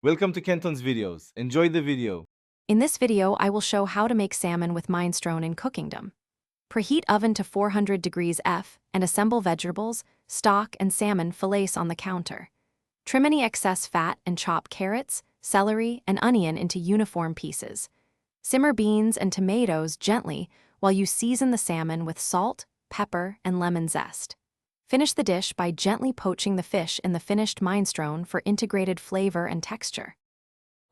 Welcome to Kenton's videos. Enjoy the video. In this video, I will show how to make salmon with minestrone in Cookingdom. Preheat oven to 400 degrees F and assemble vegetables, stock, and salmon fillets on the counter. Trim any excess fat and chop carrots, celery, and onion into uniform pieces. Simmer beans and tomatoes gently while you season the salmon with salt, pepper, and lemon zest. Finish the dish by gently poaching the fish in the finished minestrone for integrated flavor and texture.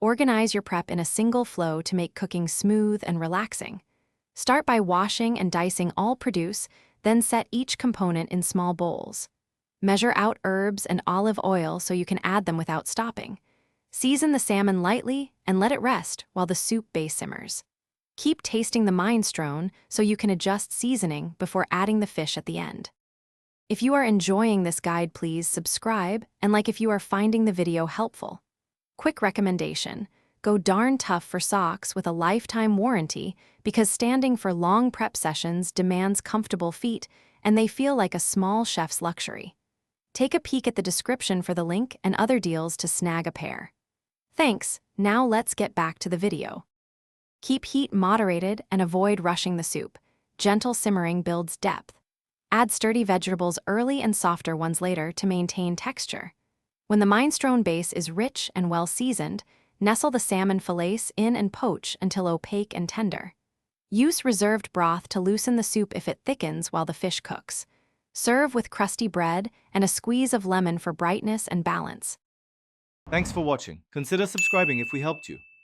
Organize your prep in a single flow to make cooking smooth and relaxing. Start by washing and dicing all produce, then set each component in small bowls. Measure out herbs and olive oil so you can add them without stopping. Season the salmon lightly and let it rest while the soup base simmers. Keep tasting the minestrone so you can adjust seasoning before adding the fish at the end. If you are enjoying this guide, please subscribe and like if you are finding the video helpful. Quick recommendation: go darn tough for socks with a lifetime warranty because standing for long prep sessions demands comfortable feet and they feel like a small chef's luxury. Take a peek at the description for the link and other deals to snag a pair. Thanks, now let's get back to the video. Keep heat moderated and avoid rushing the soup. Gentle simmering builds depth. Add sturdy vegetables early and softer ones later to maintain texture. When the minestrone base is rich and well seasoned, nestle the salmon fillets in and poach until opaque and tender. Use reserved broth to loosen the soup if it thickens while the fish cooks. Serve with crusty bread and a squeeze of lemon for brightness and balance. Thanks for watching. Consider subscribing if we helped you.